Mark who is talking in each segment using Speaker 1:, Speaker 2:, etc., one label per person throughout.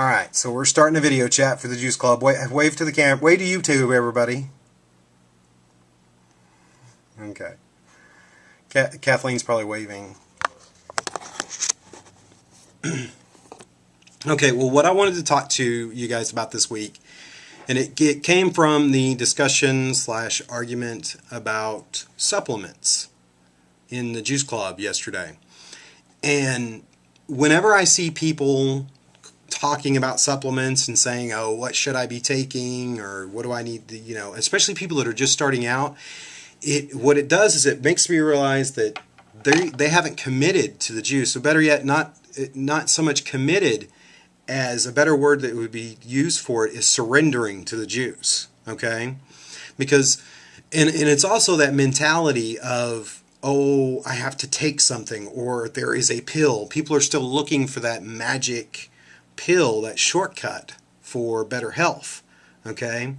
Speaker 1: Alright, so we're starting a video chat for the Juice Club. Wave to the camera. Wave to YouTube, everybody. Okay. Kathleen's probably waving. Okay, well, what I wanted to talk to you guys about this week, and it came from the discussion / argument about supplements in the Juice Club yesterday. And whenever I see people talking about supplements and saying, oh, what should I be taking, or what do I need to, especially people that are just starting out, what it does is it makes me realize that they haven't committed to the juice. So better yet, not so much committed as a better word that would be used for it is surrendering to the juice. Okay? Because, and it's also that mentality of, oh, I have to take something, or there is a pill. People are still looking for that magic pill, that shortcut for better health. Okay?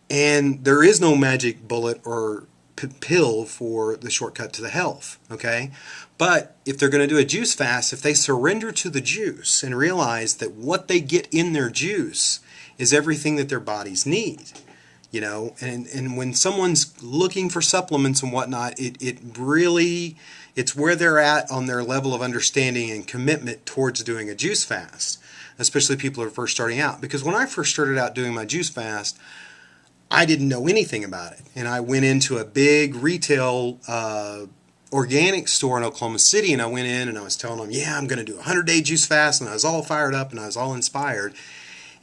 Speaker 1: And there is no magic bullet or pill for the shortcut to the health. Okay? But if they're going to do a juice fast, if they surrender to the juice and realize that what they get in their juice is everything that their bodies need, and when someone's looking for supplements and whatnot, it's where they're at on their level of understanding and commitment towards doing a juice fast, especially people who are first starting out. Because when I first started out doing my juice fast, I didn't know anything about it. And I went into a big retail organic store in Oklahoma City, and I went in and I was telling them, yeah, I'm going to do a 100-day juice fast, and I was all fired up and I was all inspired.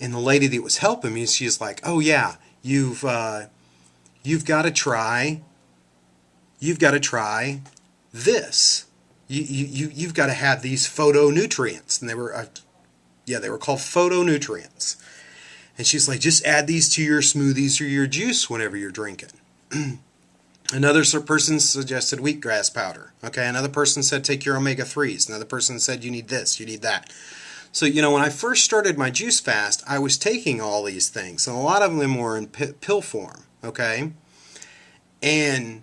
Speaker 1: And the lady that was helping me, she's like, oh yeah, you've got to try this. You've got to have these phytonutrients. And they were called phytonutrients. And she's like, just add these to your smoothies or your juice whenever you're drinking. Another person suggested wheatgrass powder. Okay, another person said take your omega-3s. Another person said you need this, you need that. So, when I first started my juice fast, I was taking all these things. And a lot of them were in pill form. Okay? And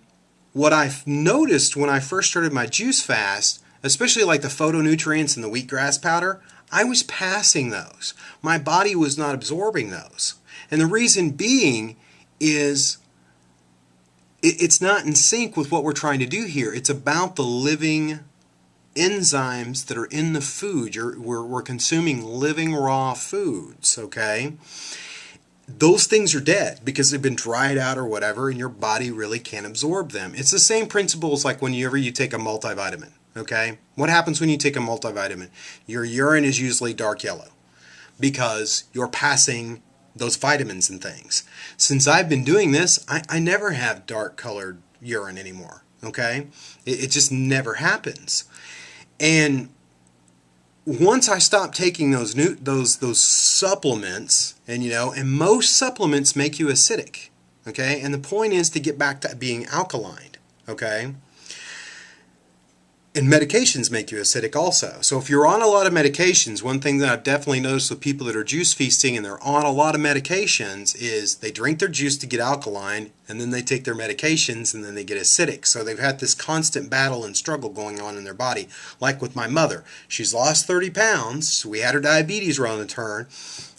Speaker 1: what I've noticed when I first started my juice fast, especially like the phytonutrients and the wheatgrass powder, I was passing those. My body was not absorbing those. And the reason being is it's not in sync with what we're trying to do here. It's about the living enzymes that are in the food. We're consuming living raw foods, okay? Those things are dead because they've been dried out or whatever, and your body really can't absorb them. It's the same principles like whenever you take a multivitamin, okay? What happens when you take a multivitamin? Your urine is usually dark yellow because you're passing those vitamins and things. Since I've been doing this, I never have dark colored urine anymore, okay? It just never happens. And once I stopped taking those supplements, and most supplements make you acidic, okay? And the point is to get back to being alkaline, okay? And medications make you acidic also. So if you're on a lot of medications, one thing that I've definitely noticed with people that are juice feasting and they're on a lot of medications is they drink their juice to get alkaline, and then they take their medications and then they get acidic. So they've had this constant battle and struggle going on in their body. Like with my mother. She's lost 30 pounds. We had her diabetes around the turn.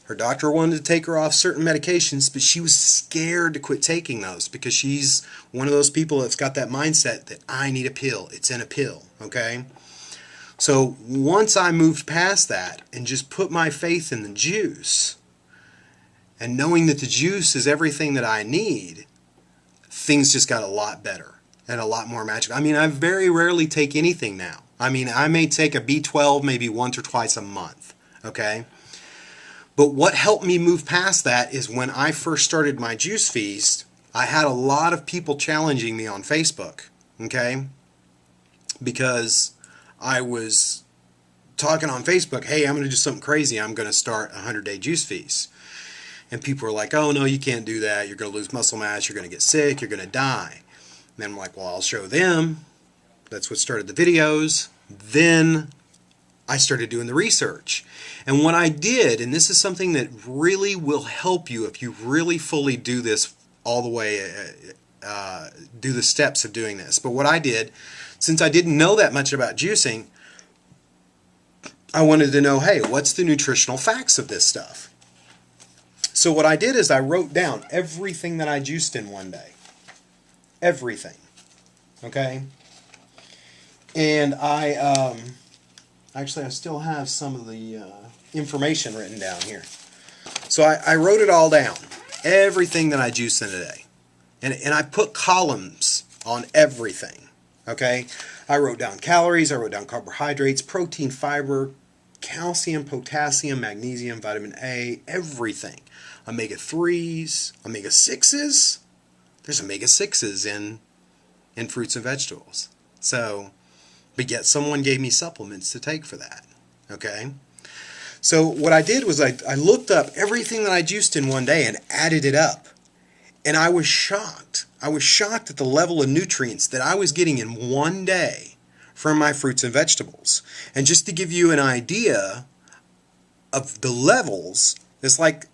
Speaker 1: Her doctor wanted to take her off certain medications, but she was scared to quit taking those because she's one of those people that's got that mindset that I need a pill. It's in a pill, okay? So once I moved past that and just put my faith in the juice and knowing that the juice is everything that I need, things just got a lot better and a lot more magical. I mean, I very rarely take anything now. I mean, I may take a B12 maybe once or twice a month, okay? But what helped me move past that is when I first started my juice feast, I had a lot of people challenging me on Facebook, okay? Because I was talking on Facebook, hey, I'm going to do something crazy. I'm going to start a 100-day juice feast. And people were like, oh, no, you can't do that. You're going to lose muscle mass. You're going to get sick. You're going to die. And then I'm like, well, I'll show them. That's what started the videos. Then I started doing the research. And what I did, and this is something that really will help you if you really fully do this all the way, do the steps of doing this. But what I did, since I didn't know that much about juicing, I wanted to know, hey, what's the nutritional facts of this stuff? So what I did is I wrote down everything that I juiced in one day. Everything. Okay? And actually I still have some of the information written down here. So I wrote it all down. Everything that I juiced in a day. And I put columns on everything. Okay? I wrote down calories, I wrote down carbohydrates, protein, fiber, calcium, potassium, magnesium, vitamin A, everything. Omega-3s, omega-6s. There's omega-6s in fruits and vegetables. So, but yet someone gave me supplements to take for that. Okay? So what I did was I looked up everything that I juiced in one day and added it up. And I was shocked. I was shocked at the level of nutrients that I was getting in one day from my fruits and vegetables. And just to give you an idea of the levels, it's like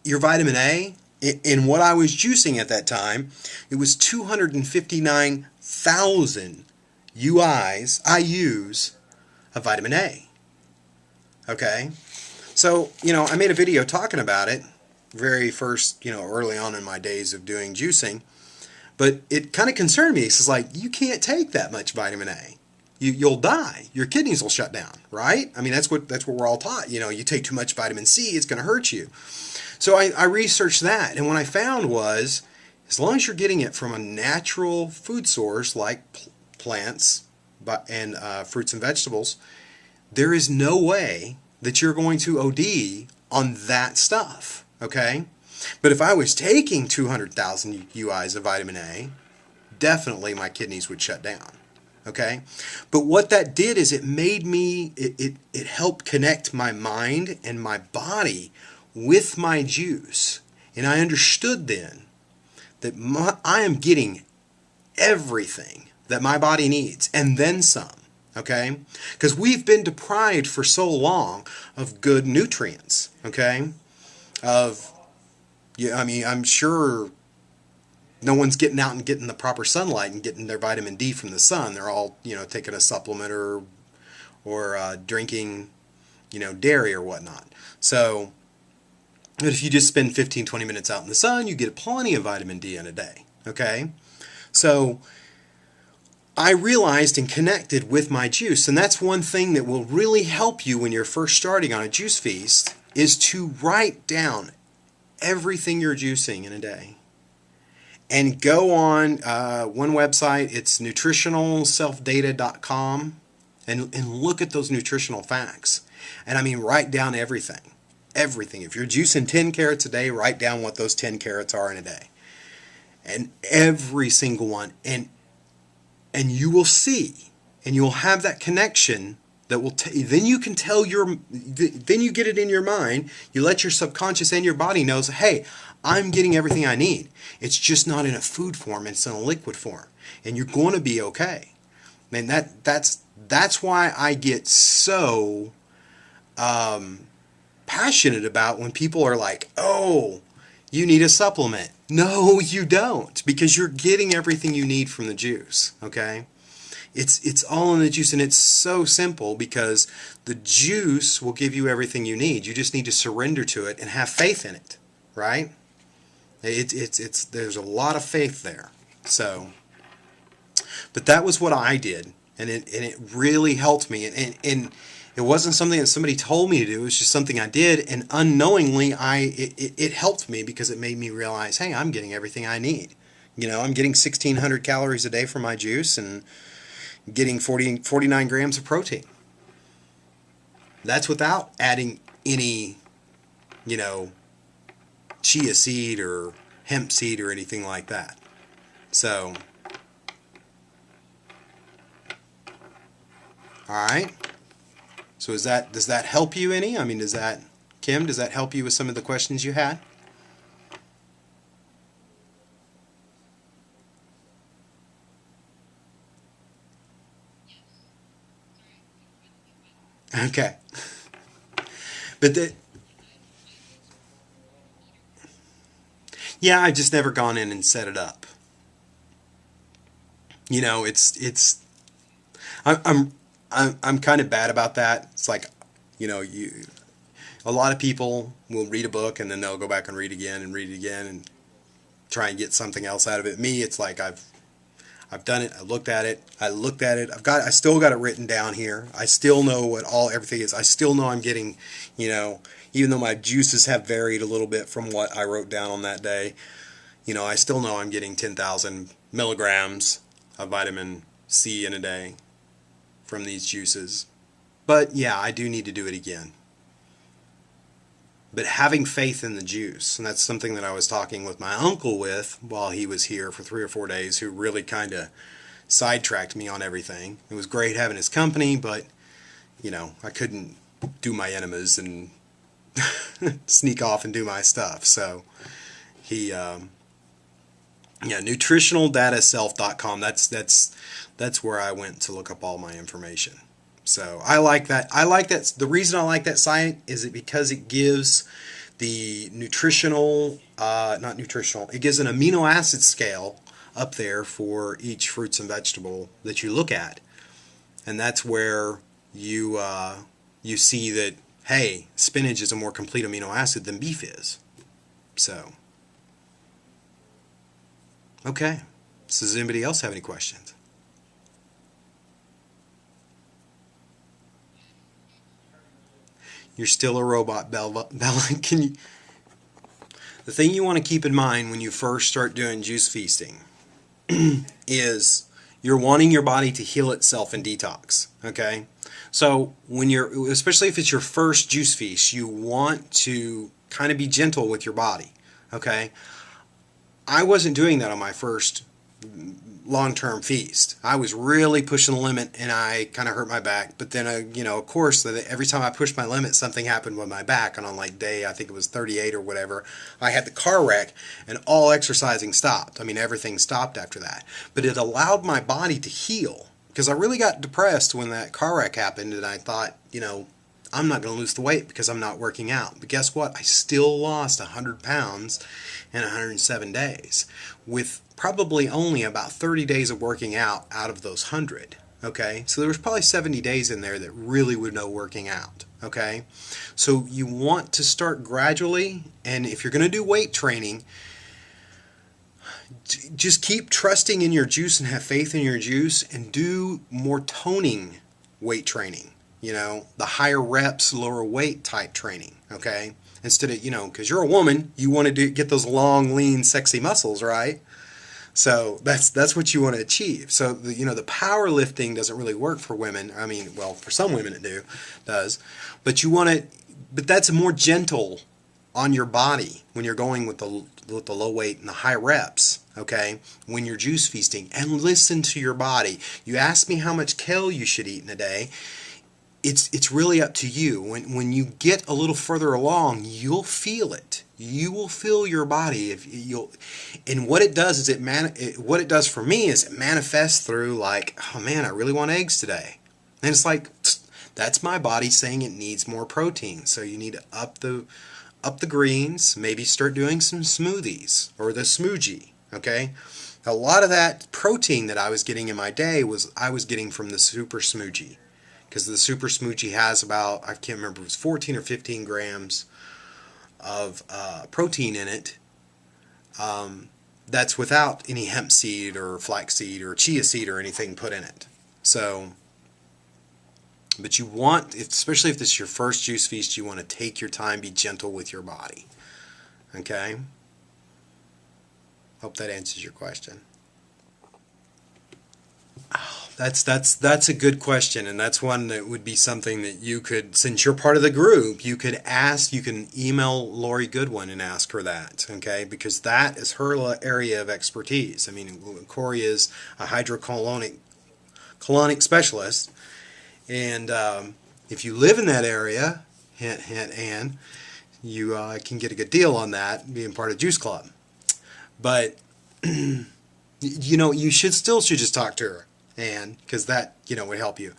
Speaker 1: your vitamin A, in what I was juicing at that time, it was 259,000 IUs of vitamin A. Okay? So, I made a video talking about it very first, early on in my days of doing juicing. But it kind of concerned me. It's like, you can't take that much vitamin A. You'll die. Your kidneys will shut down, right? I mean, that's what we're all taught. You take too much vitamin C, it's going to hurt you. So I researched that, and what I found was, as long as you're getting it from a natural food source like plants and fruits and vegetables, there is no way that you're going to OD on that stuff, okay? But if I was taking 200,000 UIs of vitamin A, definitely my kidneys would shut down, okay? But what that did is it made me, it helped connect my mind and my body with my juice. And I understood then that I am getting everything that my body needs, and then some. Okay? Because we've been deprived for so long of good nutrients. Okay? I'm sure no one's getting out and getting the proper sunlight and getting their vitamin D from the sun. They're all, taking a supplement or drinking, dairy or whatnot. So, but if you just spend 15-20 minutes out in the sun, you get plenty of vitamin D in a day. Okay? So, I realized and connected with my juice, and that's one thing that will really help you when you're first starting on a juice feast, is to write down everything you're juicing in a day. And go on one website, it's nutritionalselfdata.com, and look at those nutritional facts. And I mean, write down everything. Everything. If you're juicing 10 carats a day, write down what those 10 carats are in a day. And every single one. And you will see, and you'll have that connection that will then you can tell then you get it in your mind, you let your subconscious and your body know, hey, I'm getting everything I need. It's just not in a food form, it's in a liquid form. And you're going to be okay. And that's why I get so passionate about when people are like, oh, you need a supplement. No, you don't, because you're getting everything you need from the juice, okay? It's all in the juice, and it's so simple because the juice will give you everything you need. You just need to surrender to it and have faith in it, right? There's a lot of faith there. So, but that was what I did, and it really helped me, and it wasn't something that somebody told me to do. It was just something I did, and unknowingly, it helped me because it made me realize, hey, I'm getting everything I need. I'm getting 1,600 calories a day from my juice and getting 49 grams of protein. That's without adding any, chia seed or hemp seed or anything like that. So, all right. So does that help you any? I mean, Kim, does that help you with some of the questions you had? Okay. But yeah, I've just never gone in and set it up. I'm I'm kind of bad about that. It's like, you a lot of people will read a book and then they'll go back and read it again and try and get something else out of it. Me, it's like I've done it. I looked at it. I still got it written down here. I still know what everything is. I still know I'm getting, even though my juices have varied a little bit from what I wrote down on that day, I still know I'm getting 10,000 milligrams of vitamin C in a day from these juices. But yeah, I do need to do it again. But having faith in the juice, and that's something that I was talking with my uncle with while he was here for 3 or 4 days, who really kind of sidetracked me on everything. It was great having his company, but I couldn't do my enemas and sneak off and do my stuff. So he, nutritionaldataself.com. That's where I went to look up all my information. So I like that. The reason I like that site is because it gives the it gives an amino acid scale up there for each fruits and vegetable that you look at. And that's where you see that, hey, spinach is a more complete amino acid than beef is. So, okay. So does anybody else have any questions? You're still a robot, Bella. Can you? The thing you want to keep in mind when you first start doing juice feasting is you're wanting your body to heal itself and detox. Okay, so especially if it's your first juice feast, you want to kind of be gentle with your body. Okay, I wasn't doing that on my first long-term feast. I was really pushing the limit and I kind of hurt my back. But then, of course, every time I pushed my limit, something happened with my back. And on like day, I think it was 38 or whatever, I had the car wreck and all exercising stopped. I mean, everything stopped after that. But it allowed my body to heal, because I really got depressed when that car wreck happened and I thought, I'm not going to lose the weight because I'm not working out. But guess what? I still lost 100 pounds in 107 days with probably only about 30 days of working out of those 100. Okay, so there was probably 70 days in there that really were no working out. Okay, so you want to start gradually, and if you're going to do weight training, just keep trusting in your juice and have faith in your juice, and do more toning weight training. The higher reps, lower weight type training. Okay, instead of because you're a woman, you want to get those long, lean, sexy muscles, right? So that's what you want to achieve. So the powerlifting doesn't really work for women. I mean, well, for some women it does, but but that's more gentle on your body when you're going with the low weight and the high reps. Okay, when you're juice feasting, and listen to your body. You ask me how much kale you should eat in a day. It's really up to you. When you get a little further along, you'll feel it. You will feel your body and what it does is what it does for me is it manifests through like, oh man, I really want eggs today. And it's like, that's my body saying it needs more protein. So you need to up the greens, maybe start doing some smoothies or the smoothie. Okay, a lot of that protein that I was getting in my day I was getting from the super smoothie, because the super smoothie has about, I can't remember, it was 14 or 15 grams of protein in it. That's without any hemp seed or flax seed or chia seed or anything put in it. So, but you want, especially if this is your first juice feast, you want to take your time, be gentle with your body. Okay? Hope that answers your question. That's a good question, and that's one that would be something that you could, since you're part of the group, you can email Lori Goodwin and ask her that, okay? Because that is her area of expertise. I mean, Corey is a hydrocolonic specialist, and if you live in that area, hint, hint, Ann, you can get a good deal on that being part of Juice Club. But you should just talk to her. And because that, would help you.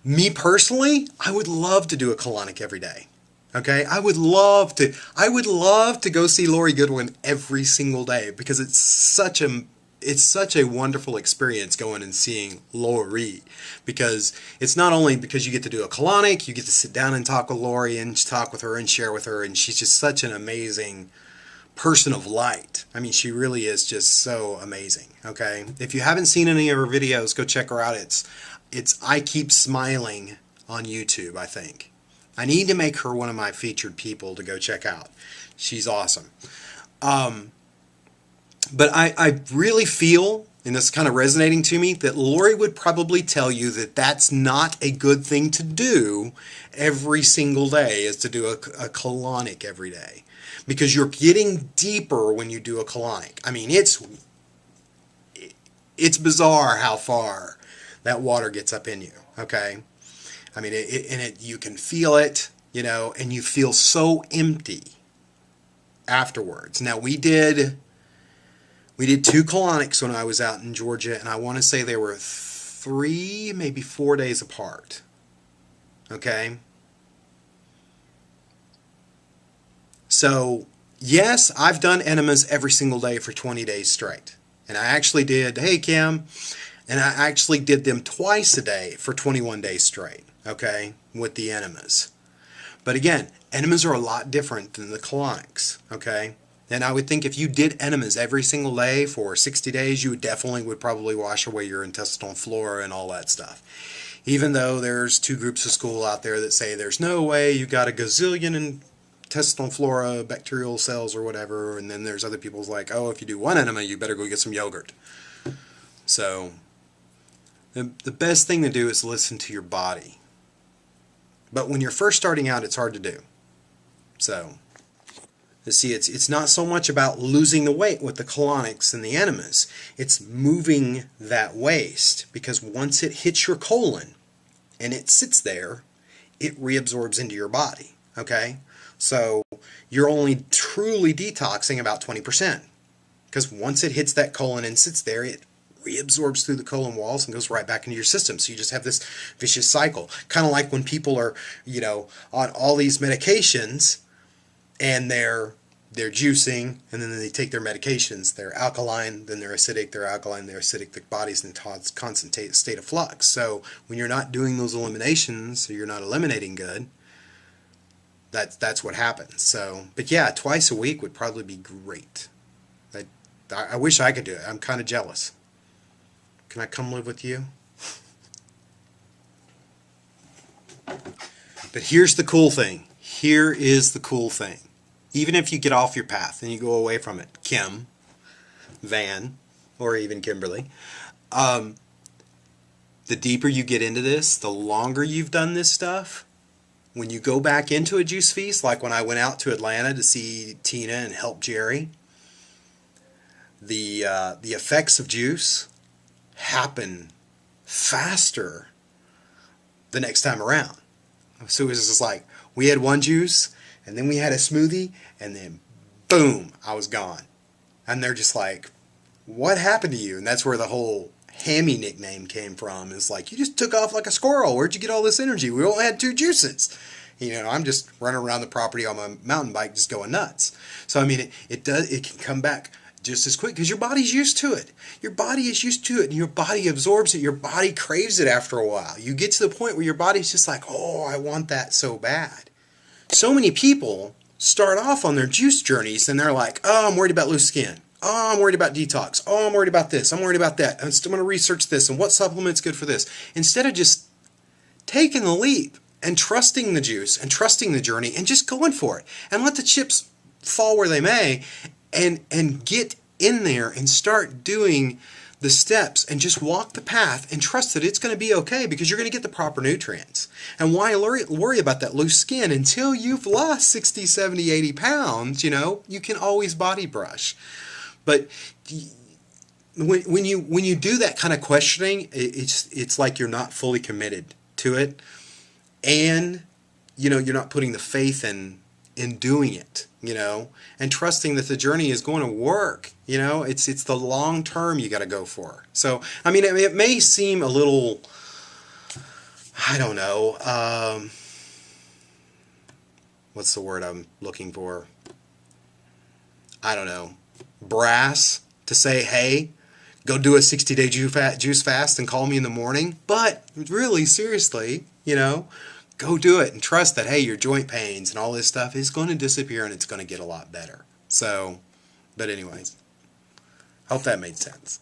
Speaker 1: Me personally, I would love to do a colonic every day. Okay? I would love to go see Lori Goodwin every single day, because it's such a it's such a wonderful experience going and seeing Lori, because it's not only because you get to do a colonic, you get to sit down and talk with Lori and talk with her and share with her, and she's just such an amazing person of light. I mean, she really is just so amazing. Okay, if you haven't seen any of her videos, go check her out. It's I Keep Smiling on YouTube, I think. I need to make her one of my featured people to go check out. She's awesome. But I really feel, and it's kind of resonating to me, that Lori would probably tell you that that's not a good thing to do every single day, is to do a colonic every day. Because you're getting deeper when you do a colonic. I mean, it's bizarre how far that water gets up in you, okay? I mean, you can feel it, you know, and you feel so empty afterwards. Now, we did 2 colonics when I was out in Georgia, and I want to say they were 3, maybe 4 days apart. Okay? So, yes, I've done enemas every single day for 20 days straight. And I actually did, hey Kim, and I actually did them twice a day for 21 days straight, okay, with the enemas. But again, enemas are a lot different than the colonics, okay? And I would think if you did enemas every single day for 60 days, you would probably wash away your intestinal flora and all that stuff. Even though there's 2 groups of school out there that say there's no way, you got a gazillion intestinal flora, bacterial cells or whatever, and then there's other people's like, oh, if you do 1 enema, you better go get some yogurt. So the best thing to do is listen to your body. But when you're first starting out, it's hard to do. So, you see, it's not so much about losing the weight with the colonics and the enemas. It's moving that waste, because once it hits your colon and it sits there, it reabsorbs into your body, okay? So you're only truly detoxing about 20%, because once it hits that colon and sits there, it reabsorbs through the colon walls and goes right back into your system. So you just have this vicious cycle. Kind of like when people are, you know, on all these medications and they're juicing, and then they take their medications. They're alkaline, then they're acidic, they're alkaline, they're acidic. The body's in a constant state of flux. So when you're not doing those eliminations, or you're not eliminating good, that's what happens. So, but yeah, twice a week would probably be great. I wish I could do it. I'm kind of jealous. Can I come live with you? But here's the cool thing. Here is the cool thing. Even if you get off your path and you go away from it, Kim, Van, or even Kimberly, the deeper you get into this, the longer you've done this stuff, when you go back into a juice feast, like when I went out to Atlanta to see Tina and help Jerry, the effects of juice happen faster the next time around. So it was just like, we had one juice, and then we had a smoothie, and then boom, I was gone. And they're just like, what happened to you? And that's where the whole Hammy nickname came from. It's like, you just took off like a squirrel. Where'd you get all this energy? We only had 2 juices. You know, I'm just running around the property on my mountain bike just going nuts. So, I mean, it can come back just as quick because your body's used to it. Your body is used to it, and your body absorbs it. Your body craves it after a while. You get to the point where your body's just like, oh, I want that so bad. So many people start off on their juice journeys and they're like, oh, I'm worried about loose skin. Oh, I'm worried about detox. Oh, I'm worried about this. I'm worried about that. I'm still going to research this and what supplement's good for this. Instead of just taking the leap and trusting the juice and trusting the journey and just going for it and let the chips fall where they may, and get in there and start doing the steps and just walk the path and trust that it's going to be okay, because you're going to get the proper nutrients. And why worry about that loose skin until you've lost 60, 70, 80 pounds? You know, you can always body brush. But when you do that kind of questioning, it's like you're not fully committed to it, and you know, you're not putting the faith in doing it, you know, and trusting that the journey is going to work. You know, it's the long term you got to go for. So, I mean, it may seem a little, I don't know, what's the word I'm looking for? I don't know, brass to say, hey, go do a 60-day juice fast and call me in the morning. But really, seriously, go do it and trust that, hey, your joint pains and all this stuff is going to disappear and it's going to get a lot better. So, but anyways, hope that made sense.